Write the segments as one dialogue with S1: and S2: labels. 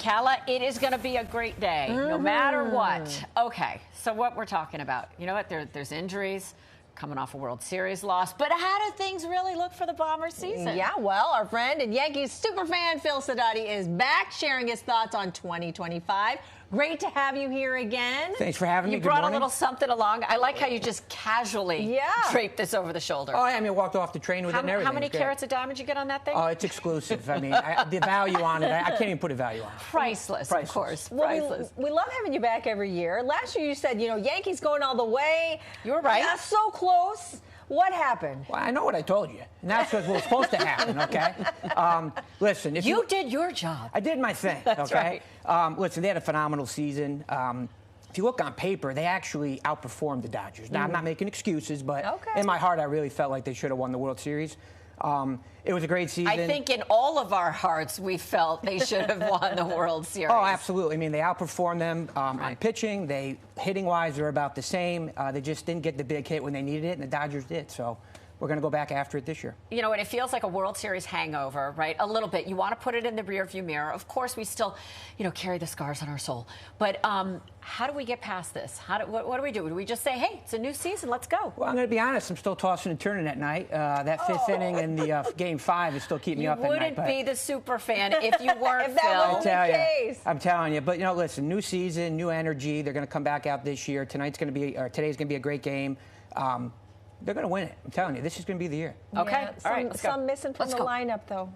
S1: Calla, it is going to be a great day, no matter what. Okay, so what we're talking about. You know what? There's injuries. Coming off a World Series loss. But how do things really look for the Bombers season?
S2: Yeah, well, our friend and Yankees superfan Phil Sidoti is back sharing his thoughts on 2025. Great to have you here again.
S3: Thanks for having me.
S1: You brought a little something along. I like how you just casually drape this over the shoulder.
S3: Oh, I mean, walked off the train with it and everything.
S1: How many carats of diamond you get on that thing?
S3: Oh, it's exclusive. I mean, the value on it, I can't even put a value on it.
S1: Priceless, of course.
S2: Well,
S1: Priceless.
S2: We love having you back every year. Last year you said, Yankees going all the way.
S1: You were right.
S2: Yeah, so close. What happened?
S3: Well, I know what I told you. And that's what was supposed to happen, okay? Listen.
S1: You did your job.
S3: I did my thing,
S1: That's
S3: okay? Right. Listen, they had a phenomenal season. If you look on paper, they actually outperformed the Dodgers. Now, I'm not making excuses, but in my heart, I really felt like they should have won the World Series. It was a great season.
S1: I think in all of our hearts, we felt they should have won the World Series.
S3: Oh, absolutely. I mean, they outperformed them on pitching. Hitting-wise, they're about the same. They just didn't get the big hit when they needed it, and the Dodgers did. So we're going to go back after it this year.
S1: You know, and it feels like a World Series hangover, right? A little bit. You want to put it in the rearview mirror. Of course, we still, carry the scars on our soul. But how do we get past this? What do we do? Do we just say, hey, it's a new season, let's go?
S3: Well, I'm going to be honest. I'm still tossing and turning at night. That fifth inning in the Game 5 is still keeping me up at night.
S1: You wouldn't be the super fan if you weren't,
S2: if that wasn't the case.
S3: I'm telling you. But, listen, new season, new energy. They're going to come back out this year. Today's going to be a great game. They're going to win it. I'm telling you, this is going to be the year.
S1: Okay.
S2: Yeah,
S1: all right. Let's
S2: some
S1: go.
S2: missing from the lineup, though.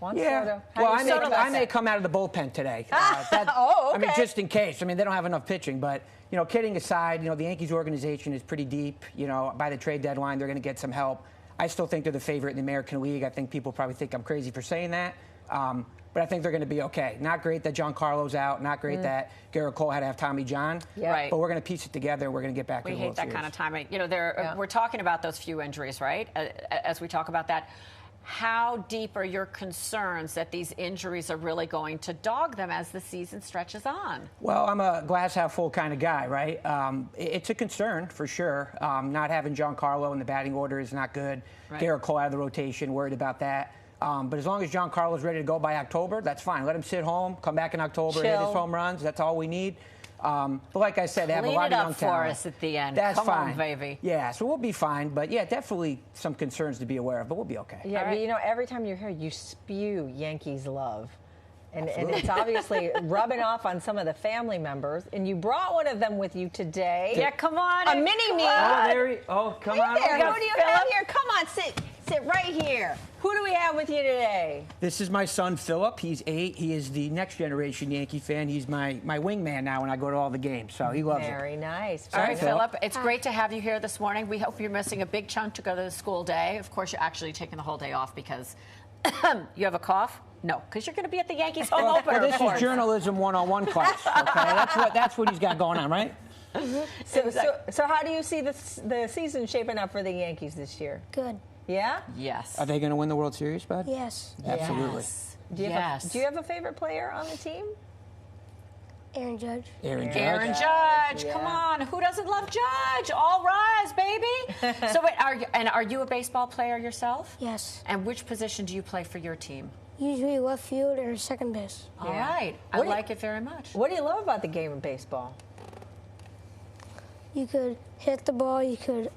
S3: Well, I may come out of the bullpen today.
S2: Okay.
S3: I mean, just in case. I mean, they don't have enough pitching. But, kidding aside, the Yankees organization is pretty deep. By the trade deadline, they're going to get some help. I still think they're the favorite in the American League. I think people probably think I'm crazy for saying that. But I think they're going to be okay. Not great that Giancarlo's out. Not great that Garrett Cole had to have Tommy John.
S1: Yeah. Right.
S3: But we're going to piece it together. And we're going to get back to the World
S1: Series. We hate that kind of timing. We're talking about those few injuries, right? As we talk about that, how deep are your concerns that these injuries are really going to dog them as the season stretches on?
S3: Well, I'm a glass half full kind of guy, right? It's a concern for sure. Not having Giancarlo in the batting order is not good. Right. Garrett Cole out of the rotation, worried about that. But as long as Giancarlo's ready to go by October, that's fine. Let him sit home, come back in October, hit his home runs. That's all we need. But like I said, they have a lot of young talent.
S1: Clean it up for us at the end.
S3: That's fine.
S1: On, baby.
S3: Yeah, so we'll be fine. But, yeah, definitely some concerns to be aware of, but we'll be okay.
S2: Yeah, right. But, every time you're here, you spew Yankees love. And it's obviously rubbing off on some of the family members. And you brought one of them with you today.
S1: Yeah, come on.
S2: A mini-me.
S3: Come on.
S2: Who do you have here? Come on, sit right here. Who do we have with you today?
S3: This is my son, Philip. He's 8. He is the next generation Yankee fan. He's my wingman now when I go to all the games, so he loves it.
S2: Very nice.
S1: All right, Philip, it's great to have you here this morning. We hope you're missing a big chunk to go to the school day. Of course, you're actually taking the whole day off because you have a cough? No, because you're going to be at the Yankees home opener.
S3: This is journalism 101 class, okay? That's what he's got going on, right?
S2: So how do you see the season shaping up for the Yankees this year?
S4: Good.
S2: Yeah?
S1: Yes.
S3: Are they going to win the World Series, bud?
S4: Yes.
S3: Absolutely.
S1: Yes.
S2: Do you have a favorite player on the team?
S4: Aaron Judge.
S1: Aaron Judge. Come on. Who doesn't love Judge? All rise, baby. So wait, are you a baseball player yourself?
S4: Yes.
S1: And which position do you play for your team?
S4: Usually left field or second base.
S1: All right. I like it very much.
S2: What do you love about the game of baseball?
S4: You could hit the ball, you could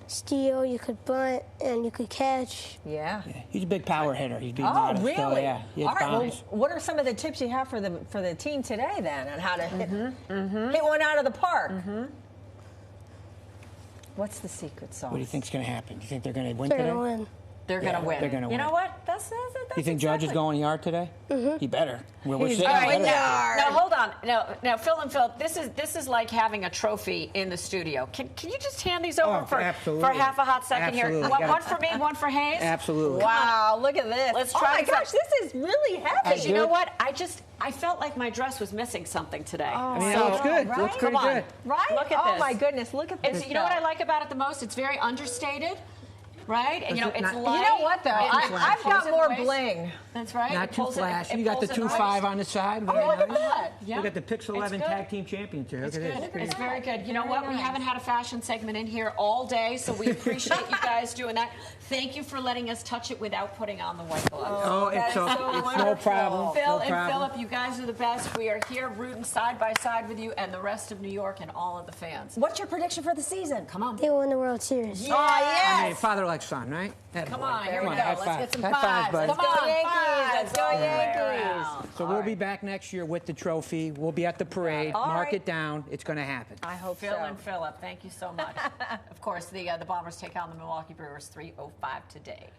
S4: steal, you could bunt, and you could catch.
S2: Yeah.
S3: He's a big power hitter. He's being
S2: honest. Really?
S3: So, yeah.
S2: All right. Well, what are some of the tips you have for the team today then on how to hit one out of the park? What's the secret sauce?
S3: What do you think's going to happen? Do you think they're going to win
S4: They're
S3: today?
S4: going to win.
S1: They're going to win.
S3: They're going to win.
S1: You know what? That's
S3: you think Judge is going yard today? He better. We're sitting
S1: right, now hold on. Now, Phil and Phil, this is like having a trophy in the studio. Can you just hand these over for half a hot second here? One for me, one for Hayes.
S3: Absolutely.
S2: Wow, look at this.
S1: Let's try.
S2: Oh my gosh, this is really heavy.
S1: You know what? I felt like my dress was missing something today.
S2: Oh,
S3: I mean, it looks good.
S2: Right?
S3: Looks pretty good.
S2: Right?
S1: Look at this.
S2: Oh my goodness, look at this.
S1: You know what I like about it the most? It's very understated. right? And, you know, it's
S3: Not-
S1: light.
S2: You know what, though? I've got more bling.
S1: That's right.
S3: Not
S1: It
S3: too
S1: pulls it-
S3: flashy.
S1: it
S3: You got the
S1: pulls it
S3: 2.5
S1: nice.
S3: on the side.
S1: Oh,
S3: Very
S1: look at
S3: nice.
S1: that. Yeah.
S3: Look at the PIX11
S1: It's
S3: Tag
S1: good.
S3: Team Champions here.
S1: It's
S3: Look at
S1: good.
S3: this.
S1: It's very good. You know
S2: Very
S1: what? We
S2: nice.
S1: haven't had a fashion segment in here all day, so we appreciate you guys doing that. Thank you for letting us touch it without putting on the white gloves.
S3: Oh,
S2: That
S3: it's,
S2: is
S3: so,
S2: so
S3: it's no
S2: wonderful.
S3: problem.
S1: Phil
S3: no
S1: and
S3: problem.
S1: Philip, you guys are the best. We are here rooting side by side with you and the rest of New York and all of the fans.
S2: What's your prediction for the season?
S1: Come on.
S4: They won the World Series.
S2: Oh, yes.
S3: I mean, father like son, right?
S1: Come on, here we go.
S3: High
S1: Let's
S3: five.
S1: get some
S3: High fives,
S1: fives.
S3: buddy.
S1: Come
S2: Let's
S1: on,
S2: go Yankees. Let's go
S1: all the way
S2: Yankees.
S1: around.
S3: So we'll be back next year with the trophy. We'll be at the parade.
S2: All
S3: Mark
S2: right.
S3: it down. It's going to happen.
S2: I hope
S1: Phil
S2: so.
S1: and Philip, thank you so much. Of course, the Bombers take on the Milwaukee Brewers 3:05 today.